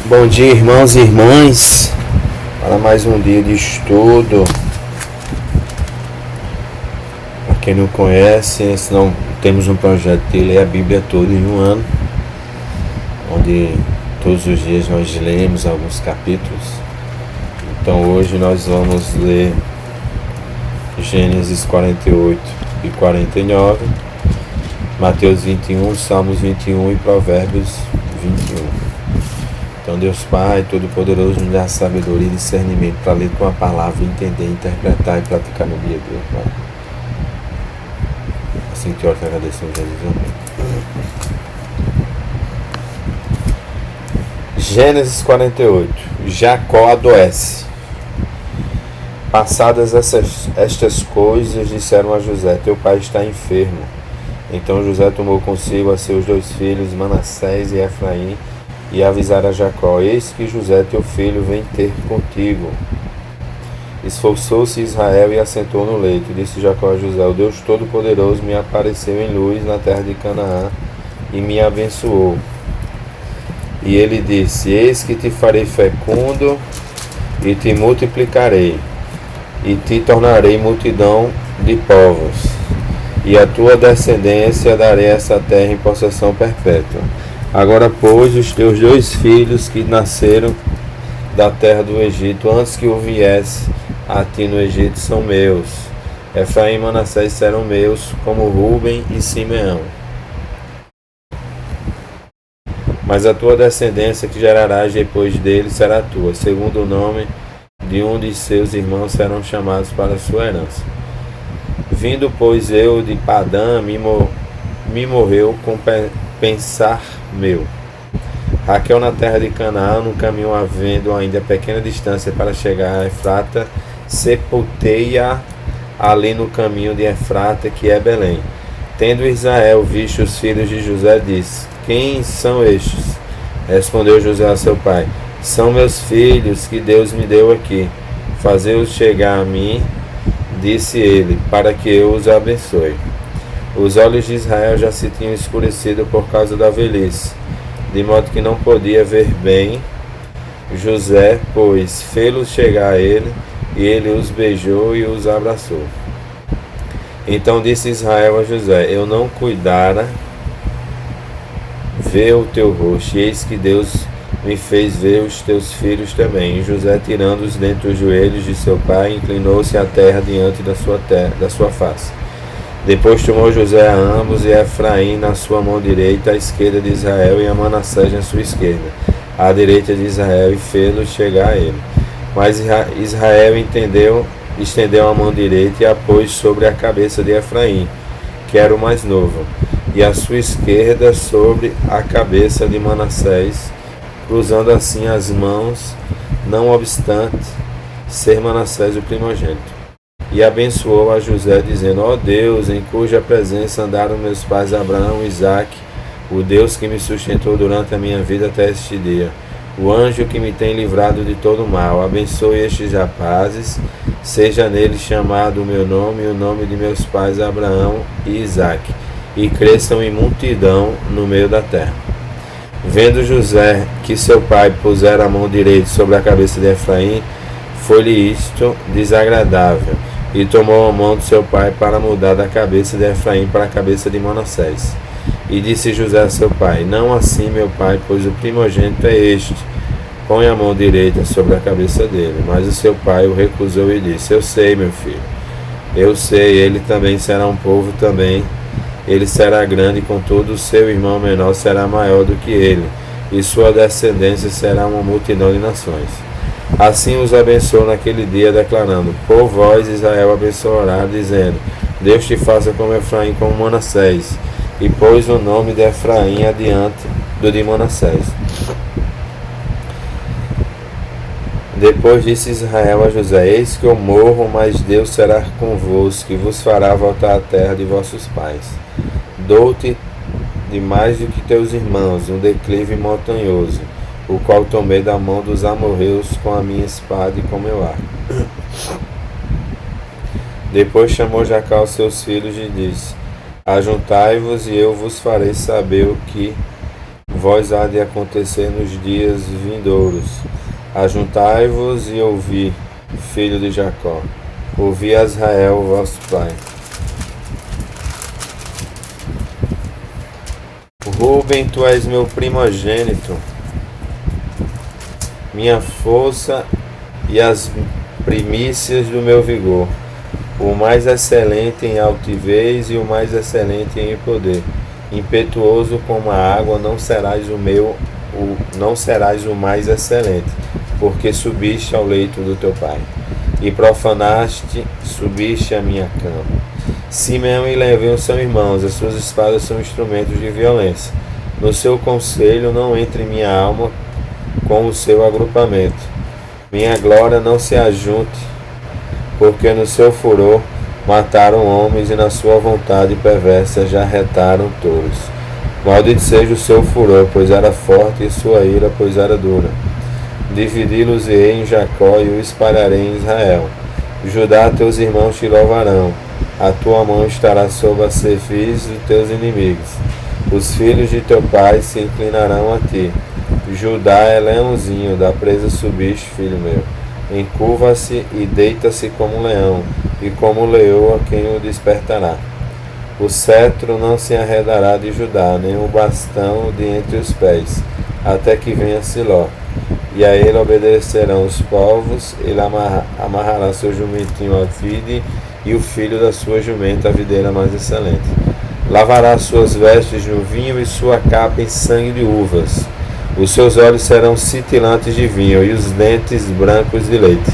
Bom dia, irmãos e irmãs, para mais um dia de estudo. Para quem não conhece, nós temos um projeto de ler a Bíblia toda em um ano, onde todos os dias nós lemos alguns capítulos. Então hoje nós vamos ler Gênesis 48 e 49, Mateus 21, Salmos 21 e Provérbios 21. Então Deus Pai Todo-Poderoso nos dá sabedoria e discernimento para ler tua palavra, entender, interpretar e praticar no dia a dia, Pai. Assim que oro, te agradecemos, Jesus. Amém. Gênesis 48. Jacó adoece. Passadas estas coisas, disseram a José: teu pai está enfermo. Então José tomou consigo a seus dois filhos, Manassés e Efraim, e avisaram a Jacó: eis que José teu filho vem ter contigo. Esforçou-se Israel e assentou no leito. Disse Jacó a José: o Deus Todo-Poderoso me apareceu em luz na terra de Canaã e me abençoou. E ele disse: eis que te farei fecundo e te multiplicarei, e te tornarei multidão de povos, e a tua descendência darei essa terra em possessão perpétua. Agora, pois, os teus dois filhos que nasceram da terra do Egito, antes que eu viesse a ti no Egito, são meus. Efraim e Manassés serão meus, como Rúben e Simeão. Mas a tua descendência que gerarás depois dele será tua, segundo o nome de um de seus irmãos serão chamados para a sua herança. Vindo, pois, eu de Padã, me morreu com pensar meu. Raquel na terra de Canaã, no caminho havendo ainda pequena distância para chegar a Efrata, sepultei-a ali no caminho de Efrata, que é Belém. Tendo Israel visto os filhos de José, disse: quem são estes? Respondeu José a seu pai: são meus filhos que Deus me deu aqui. Fazei-os chegar a mim, disse ele, para que eu os abençoe. Os olhos de Israel já se tinham escurecido por causa da velhice, de modo que não podia ver bem. José, pois, fê-los chegar a ele, e ele os beijou e os abraçou. Então disse Israel a José: eu não cuidara ver o teu rosto, e eis que Deus me fez ver os teus filhos também. E José, tirando-os dentre os joelhos de seu pai, inclinou-se à terra diante da sua face. Depois tomou José a ambos, e a Efraim na sua mão direita, à esquerda de Israel, e a Manassés na sua esquerda, à direita de Israel, e fê-los chegar a ele. Mas Israel estendeu a mão direita e a pôs sobre a cabeça de Efraim, que era o mais novo, e a sua esquerda sobre a cabeça de Manassés, cruzando assim as mãos, não obstante ser Manassés o primogênito. E abençoou a José, dizendo: ó Deus, em cuja presença andaram meus pais Abraão e Isaque, o Deus que me sustentou durante a minha vida até este dia, o anjo que me tem livrado de todo mal, abençoe estes rapazes, seja neles chamado o meu nome e o nome de meus pais Abraão e Isaque, e cresçam em multidão no meio da terra. Vendo José que seu pai pusera a mão direita sobre a cabeça de Efraim, foi-lhe isto desagradável, e tomou a mão de seu pai para mudar da cabeça de Efraim para a cabeça de Manassés. E disse José a seu pai: não assim, meu pai, pois o primogênito é este. Põe a mão direita sobre a cabeça dele. Mas o seu pai o recusou e disse: eu sei, meu filho, eu sei, ele também será um povo também. Ele será grande, contudo o seu irmão menor será maior do que ele, e sua descendência será uma multidão de nações. Assim os abençoou naquele dia, declarando: por vós Israel abençoará, dizendo: Deus te faça como Efraim, como Manassés. E pôs o nome de Efraim adiante do de Manassés. Depois disse Israel a José: eis que eu morro, mas Deus será convosco, e vos fará voltar à terra de vossos pais. Dou-te de mais do que teus irmãos um declive montanhoso, o qual tomei da mão dos amorreus com a minha espada e com meu arco. Depois chamou Jacó aos seus filhos e disse: ajuntai-vos, e eu vos farei saber o que vós há de acontecer nos dias vindouros. Ajuntai-vos e ouvi, filho de Jacó. Ouvi a Israel, vosso pai. Rúben, tu és meu primogênito, minha força e as primícias do meu vigor, o mais excelente em altivez e o mais excelente em poder. Impetuoso como a água, não serás o mais excelente, porque subiste ao leito do teu pai, e profanaste, subiste a minha cama. Simeão e Levi são irmãos, as suas espadas são instrumentos de violência. No seu conselho não entre minha alma com o seu agrupamento. Minha glória não se ajunte, porque no seu furor mataram homens e na sua vontade perversa já retaram touros. Maldito seja o seu furor, pois era forte, e sua ira, pois era dura. Dividi-los-ei em Jacó e o espalharei em Israel. Judá, teus irmãos te louvarão. A tua mão estará sobre a cerviz dos teus inimigos. Os filhos de teu pai se inclinarão a ti. Judá é leãozinho, da presa subiste, filho meu. Encurva-se e deita-se como um leão, e como leoa quem o despertará. O cetro não se arredará de Judá, nem o bastão de entre os pés, até que venha Siló. E a ele obedecerão os povos, ele amarrará seu jumentinho à vide, e o filho da sua jumenta à videira mais excelente. Lavará suas vestes no vinho e sua capa em sangue de uvas. Os seus olhos serão cintilantes de vinho e os dentes brancos de leite.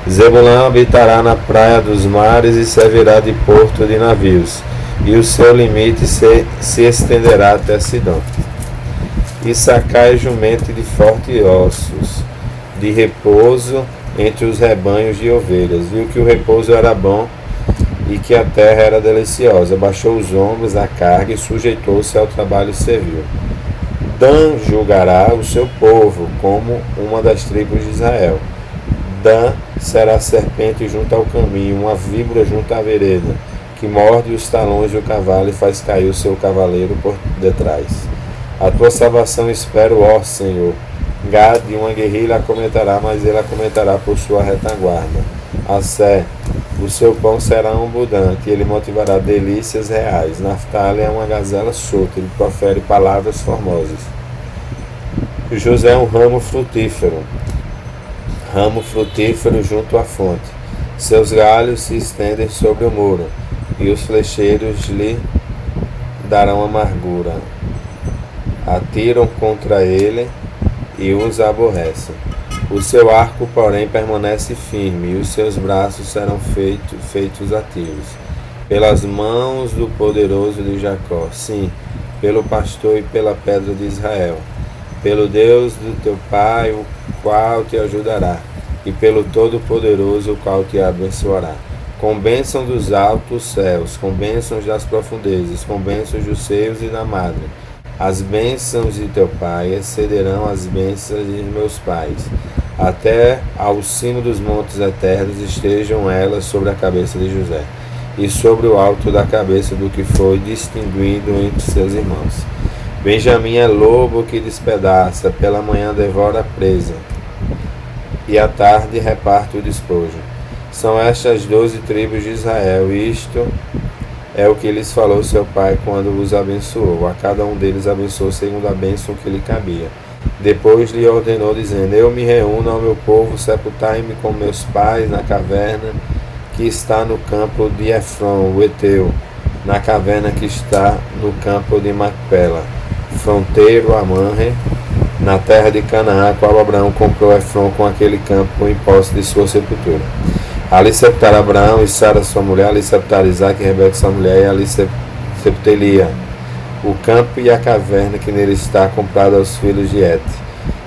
Zebulão habitará na praia dos mares e servirá de porto de navios, e o seu limite se estenderá até Sidom. Issacar é jumento de fortes ossos, de repouso entre os rebanhos de ovelhas. Viu que o repouso era bom e que a terra era deliciosa. Baixou os ombros à carga e sujeitou-se ao trabalho servil. Dan julgará o seu povo como uma das tribos de Israel. Dan será serpente junto ao caminho, uma víbora junto à vereda, que morde os talões do cavalo e faz cair o seu cavaleiro por detrás. A tua salvação espero, ó Senhor. Gad, uma guerrilha acometerá, mas ele acometerá por sua retaguarda. Assé, o seu pão será abundante, e ele motivará delícias reais. Naftali é uma gazela solta, ele profere palavras formosas. José é um ramo frutífero junto à fonte. Seus galhos se estendem sobre o muro, e os flecheiros lhe darão amargura. Atiram contra ele e os aborrecem. O seu arco, porém, permanece firme, e os seus braços serão feitos ativos. Pelas mãos do poderoso de Jacó, sim, pelo pastor e pela pedra de Israel, pelo Deus do teu pai, o qual te ajudará, e pelo Todo-Poderoso, o qual te abençoará. Com bênção dos altos céus, com bênçãos das profundezas, com bênçãos dos seios e da madre. As bênçãos de teu pai excederão as bênçãos de meus pais. Até ao cimo dos montes eternos estejam elas sobre a cabeça de José, e sobre o alto da cabeça do que foi distinguido entre seus irmãos. Benjamim é lobo que despedaça, pela manhã devora a presa, e à tarde reparte o despojo. São estas 12 tribos de Israel, e isto é o que lhes falou seu pai quando os abençoou. A cada um deles abençoou segundo a bênção que lhe cabia. Depois lhe ordenou, dizendo: Eu me reúno ao meu povo, sepultai-me com meus pais na caverna que está no campo de Efron, o Eteu, na caverna que está no campo de Macpela, fronteiro a Manre, na terra de Canaã, qual Abraão comprou Efron com aquele campo em posse de sua sepultura. Ali sepultaram Abraão e Sara sua mulher, ali sepultaram Isaque e Rebeca sua mulher, e ali sepultaria o campo e a caverna que nele está, comprado aos filhos de Et.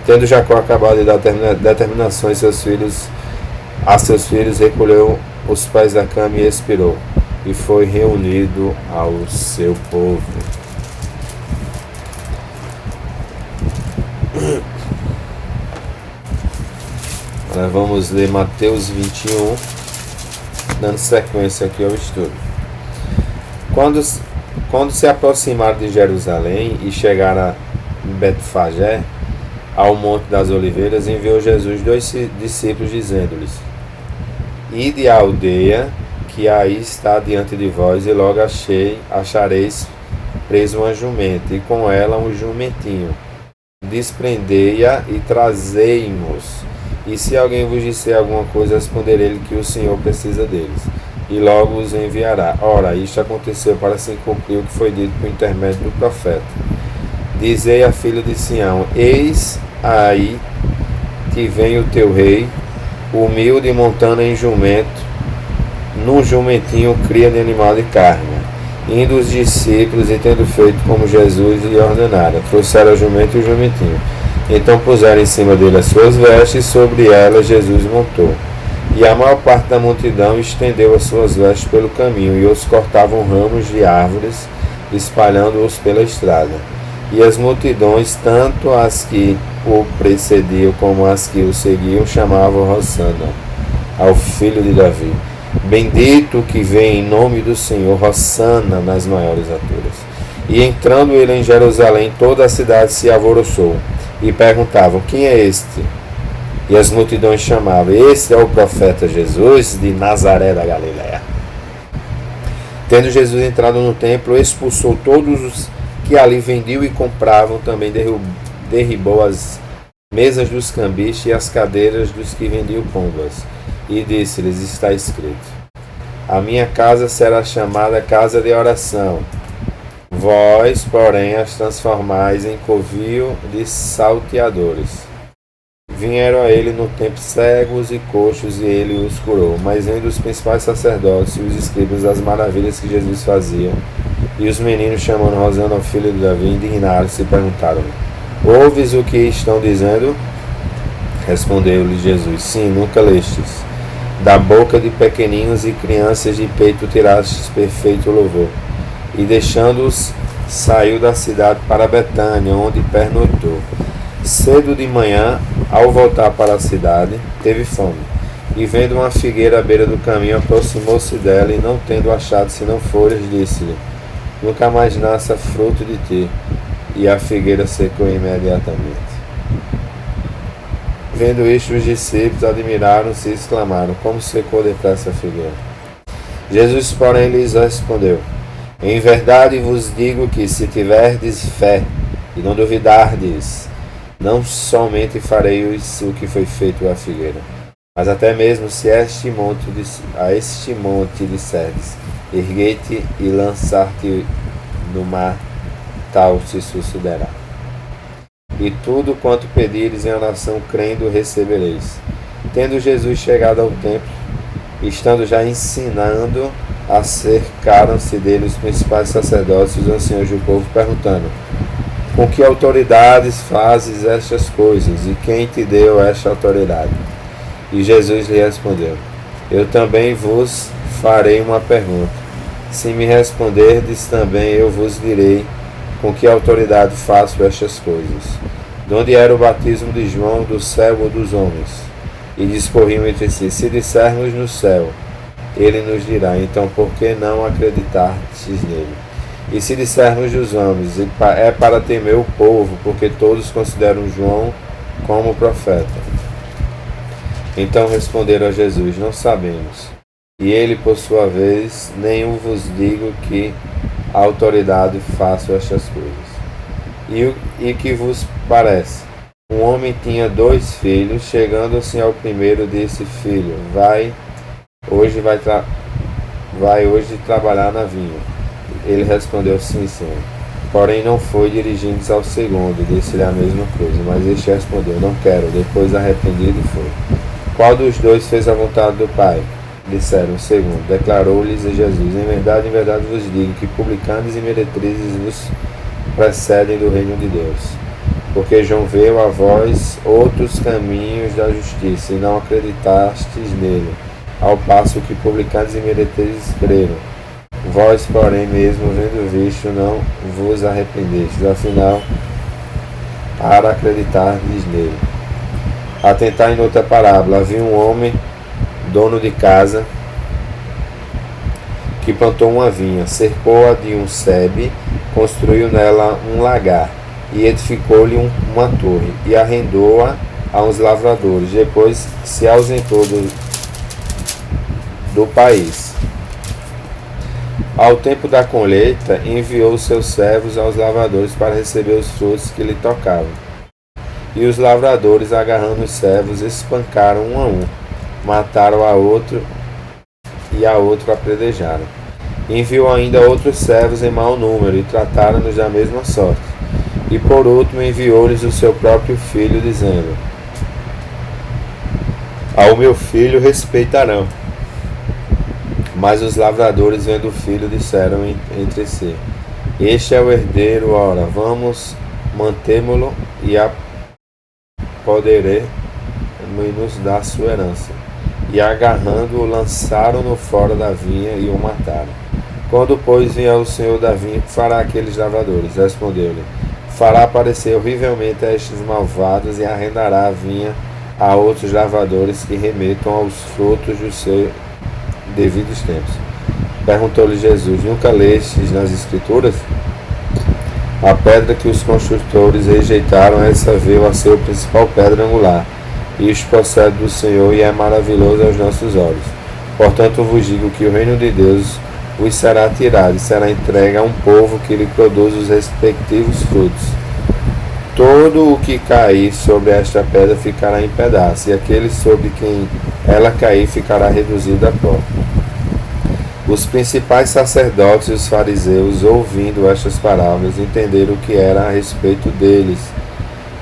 Tendo Jacó acabado de dar determinações a seus filhos, recolheu os pés da cama e expirou, e foi reunido ao seu povo. Agora vamos ler Mateus 21, dando sequência aqui ao estudo. Quando se aproximaram de Jerusalém e chegaram Betfagé, ao Monte das Oliveiras, enviou Jesus 2 discípulos, dizendo-lhes: Ide à aldeia que aí está diante de vós, e logo achareis preso uma jumenta, e com ela um jumentinho. Desprendei-a e trazei-mos. E se alguém vos disser alguma coisa, responderei-lhe que o Senhor precisa deles, e logo os enviará. Ora, isto aconteceu para se cumprir o que foi dito por intermédio do profeta. Dizei à filha de Sião: Eis aí que vem o teu rei, humilde, montando em jumento, num jumentinho, cria de animal de carne. Indo os discípulos, e tendo feito como Jesus lhe ordenara, trouxeram o jumento e o jumentinho. Então puseram em cima dele as suas vestes, e sobre elas Jesus montou. E a maior parte da multidão estendeu as suas vestes pelo caminho, e os cortavam ramos de árvores, espalhando-os pela estrada. E as multidões, tanto as que o precediam como as que o seguiam, chamavam Hosana ao filho de Davi. Bendito que vem em nome do Senhor, Hosana nas maiores alturas. E entrando ele em Jerusalém, toda a cidade se alvoroçou, e perguntavam: Quem é este? E as multidões chamavam: Este é o profeta Jesus de Nazaré da Galiléia. Tendo Jesus entrado no templo, expulsou todos os que ali vendiam e compravam, também derribou as mesas dos cambistas e as cadeiras dos que vendiam pombas, e disse-lhes: Está escrito: A minha casa será chamada casa de oração. Vós, porém, as transformais em covil de salteadores. Vieram a ele no tempo cegos e coxos, e ele os curou. Mas vendo os principais sacerdotes e os escribas as maravilhas que Jesus fazia, e os meninos chamando Hosana ao filho de Davi, indignaram-se e perguntaram: Ouves o que estão dizendo? Respondeu-lhe Jesus: Sim, nunca lestes: Da boca de pequeninos e crianças de peito tirastes perfeito louvor. E deixando-os, saiu da cidade para Betânia, onde pernoitou. Cedo de manhã, ao voltar para a cidade, teve fome. E vendo uma figueira à beira do caminho, aproximou-se dela, e não tendo achado senão folhas, disse-lhe: Nunca mais nasça fruto de ti. E a figueira secou imediatamente. Vendo isto, os discípulos admiraram-se e exclamaram: Como secou depressa a figueira? Jesus, porém, lhes respondeu: Em verdade vos digo que, se tiverdes fé e não duvidardes, não somente farei o que foi feito à figueira, mas até mesmo se a este monte disserdes: Erguei-te e lançar-te no mar, tal se sucederá. E tudo quanto pedires em oração, crendo, recebereis. Tendo Jesus chegado ao templo, estando já ensinando, acercaram-se dele os principais sacerdotes e os anciãos do povo, perguntando: Com que autoridades fazes estas coisas? E quem te deu esta autoridade? E Jesus lhe respondeu: Eu também vos farei uma pergunta. Se me responderdes, também eu vos direi com que autoridade faço estas coisas. De onde era o batismo de João, do céu ou dos homens? E discorriam entre si: Se dissermos no céu, ele nos dirá: Então por que não acreditastes nele? E se dissermos dos homens, é para temer o povo, porque todos consideram João como profeta. Então responderam a Jesus: Não sabemos. E ele, por sua vez: Nem vos digo que a autoridade faço estas coisas. E que vos parece? Um homem tinha 2 filhos. Chegando-se ao primeiro, disse: Filho, vai hoje trabalhar na vinha. Ele respondeu: Sim, senhor. Porém não foi, dirigindo-se ao segundo, disse-lhe a mesma coisa. Mas este respondeu: Não quero. Depois, arrependido, foi. Qual dos 2 fez a vontade do Pai? Disseram: O segundo. Declarou-lhes Jesus: Em verdade vos digo que publicanos e meretrizes vos precedem do reino de Deus. Porque João veio a vós outros caminhos da justiça, e não acreditastes nele, ao passo que publicanos e meretrizes creram. Vós, porém, mesmo vendo visto, não vos arrependestes, afinal, para acreditardes nele. Atentai em outra parábola: havia um homem, dono de casa, que plantou uma vinha, cercou-a de um sebe, construiu nela um lagar, e edificou-lhe uma torre, e arrendou-a a uns lavradores. Depois se ausentou do país. Ao tempo da colheita, enviou seus servos aos lavradores para receber os frutos que lhe tocavam. E os lavradores, agarrando os servos, espancaram um a um, mataram a outro e a outro apedrejaram. Enviou ainda outros servos em mau número e trataram-nos da mesma sorte. E por último enviou-lhes o seu próprio filho, dizendo: ao meu filho respeitarão. Mas os lavradores, vendo o filho, disseram entre si: este é o herdeiro, ora, vamos mantemo-lo e apoderemos-nos da sua herança. E agarrando-o, lançaram-no fora da vinha e o mataram. Quando, pois, vier o senhor da vinha, que fará aqueles lavradores? Respondeu-lhe: fará parecer horrivelmente a estes malvados e arrendará a vinha a outros lavradores que remetam aos frutos dos seus devidos tempos. Perguntou-lhe Jesus: nunca lestes nas Escrituras? A pedra que os construtores rejeitaram, essa veio a ser a principal pedra angular. Isto procede do Senhor e é maravilhoso aos nossos olhos. Portanto vos digo que o reino de Deus vos será tirado e será entregue a um povo que lhe produz os respectivos frutos. Todo o que cair sobre esta pedra ficará em pedaços, e aquele sobre quem ela cair ficará reduzido a pó. Os principais sacerdotes e os fariseus, ouvindo estas palavras, entenderam o que era a respeito deles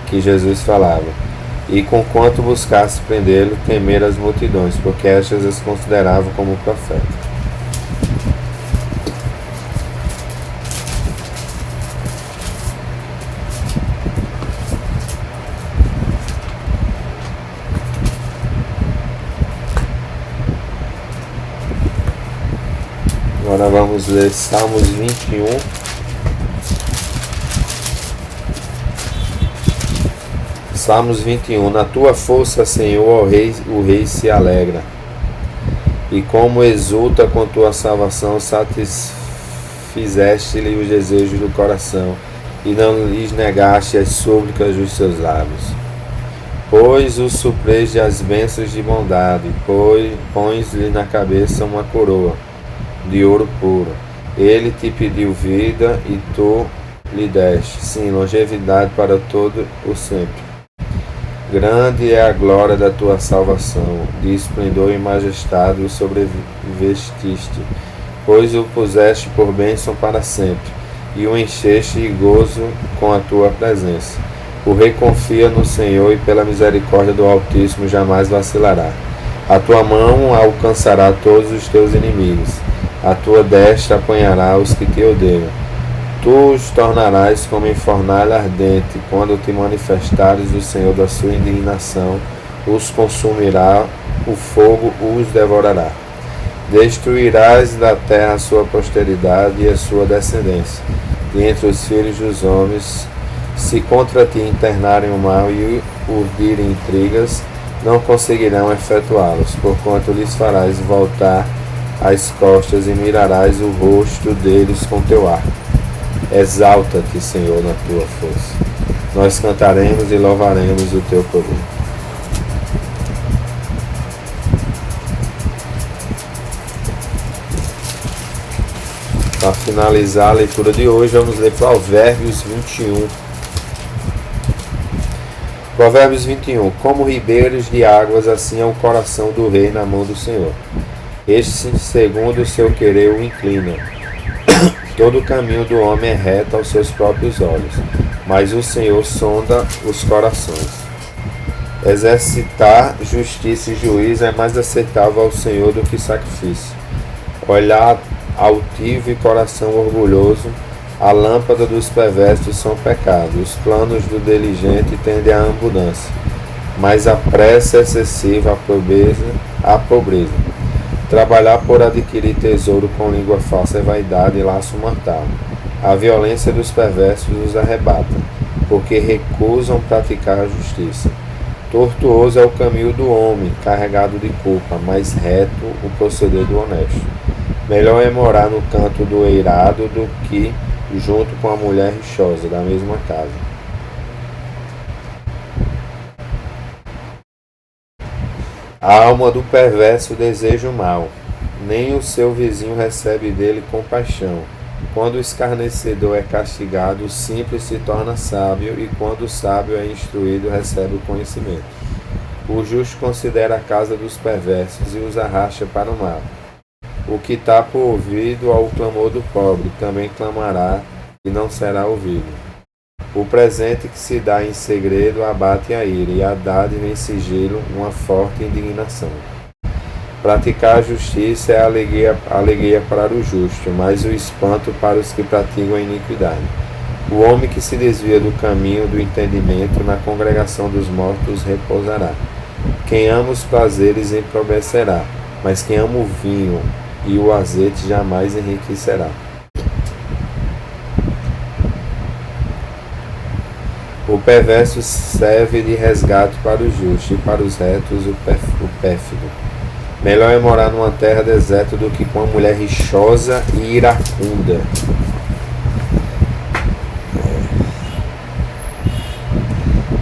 que Jesus falava. E conquanto buscasse prendê-lo, temeram as multidões, porque estas as consideravam como profetas. Agora vamos ler Salmos 21. Salmos 21. Na tua força, Senhor, o rei se alegra, e como exulta com tua salvação, satisfizeste-lhe os desejos do coração, e não lhes negaste as súplicas dos seus lábios. Pois o surpreende as bênçãos de bondade, pões-lhe na cabeça uma coroa de ouro puro. Ele te pediu vida e tu lhe deste, sim, longevidade para todo o sempre. Grande é a glória da tua salvação, de esplendor e majestade o sobrevestiste, pois o puseste por bênção para sempre, e o encheste de gozo com a tua presença. O rei confia no Senhor, e pela misericórdia do Altíssimo jamais vacilará. A tua mão alcançará todos os teus inimigos, a tua destra apanhará os que te odeiam. Tu os tornarás como em fornalha ardente, quando te manifestares o Senhor da sua indignação, os consumirá, o fogo os devorará. Destruirás da terra a sua posteridade e a sua descendência, e entre os filhos dos homens, se contra ti internarem o mal e urdirem intrigas, não conseguirão efetuá-los, porquanto lhes farás voltar as costas e mirarás o rosto deles com teu arco. Exalta-te, Senhor, na tua força. Nós cantaremos e louvaremos o teu poder. Para finalizar a leitura de hoje, vamos ler Provérbios 21. Provérbios 21. Como ribeiros de águas, assim é o coração do rei na mão do Senhor. Este, segundo o seu querer, o inclina. Todo o caminho do homem é reto aos seus próprios olhos, mas o Senhor sonda os corações. Exercitar justiça e juízo é mais aceitável ao Senhor do que sacrifício. Olhar altivo e coração orgulhoso, a lâmpada dos perversos são pecado. Os planos do diligente tendem à abundância, mas a pressa excessiva à pobreza. Trabalhar por adquirir tesouro com língua falsa é vaidade e laço mortal. A violência dos perversos os arrebata, porque recusam praticar a justiça. Tortuoso é o caminho do homem, carregado de culpa, mas reto o proceder do honesto. Melhor é morar no canto do eirado do que junto com a mulher rixosa da mesma casa. A alma do perverso deseja o mal, nem o seu vizinho recebe dele compaixão. Quando o escarnecedor é castigado, o simples se torna sábio, e quando o sábio é instruído, recebe o conhecimento. O justo considera a casa dos perversos e os arrasta para o mal. O que tapa o ouvido ao clamor do pobre também clamará e não será ouvido. O presente que se dá em segredo abate a ira, e a dádiva em sigilo uma forte indignação. Praticar a justiça é alegria para o justo, mas o espanto para os que praticam a iniquidade. O homem que se desvia do caminho do entendimento na congregação dos mortos repousará. Quem ama os prazeres empobrecerá, mas quem ama o vinho e o azeite jamais enriquecerá. O perverso serve de resgate para o justo, e para os retos o pérfido. Melhor é morar numa terra deserta do que com uma mulher rixosa e iracunda.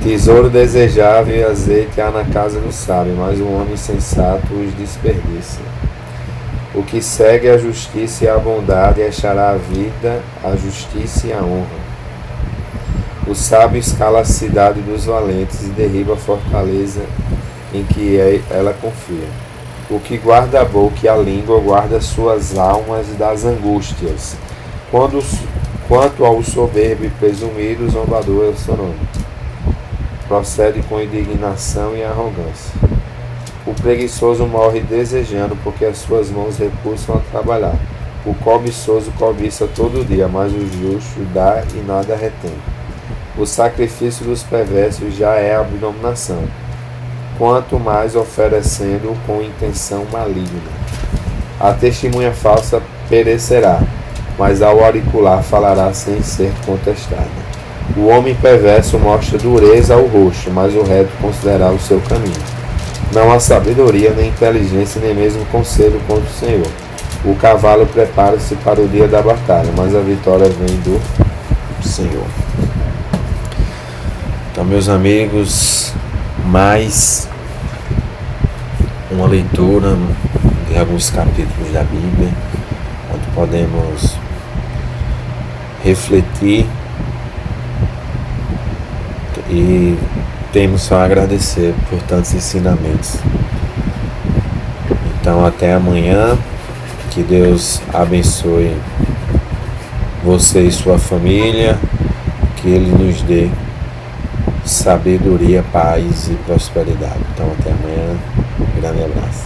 Tesouro desejável e azeite há na casa do sábio, mas o homem sensato os desperdiça. O que segue a justiça e a bondade achará a vida, a justiça e a honra. O sábio escala a cidade dos valentes e derriba a fortaleza em que ela confia. O que guarda a boca e a língua guarda suas almas das angústias. Quanto ao soberbo e presumido, o zombador é o seu nome. Procede com indignação e arrogância. O preguiçoso morre desejando, porque as suas mãos repulsam a trabalhar. O cobiçoso cobiça todo dia, mas o justo dá e nada retém. O sacrifício dos perversos já é abominação, quanto mais oferecendo com intenção maligna. A testemunha falsa perecerá, mas ao auricular falará sem ser contestada. O homem perverso mostra dureza ao rosto, mas o reto considerará o seu caminho. Não há sabedoria, nem inteligência, nem mesmo conselho contra o Senhor. O cavalo prepara-se para o dia da batalha, mas a vitória vem do Senhor. Então, meus amigos, mais uma leitura de alguns capítulos da Bíblia, onde podemos refletir e temos só a agradecer por tantos ensinamentos. Então, até amanhã, que Deus abençoe você e sua família, que Ele nos dê sabedoria, paz e prosperidade. Então, até amanhã. Um grande abraço.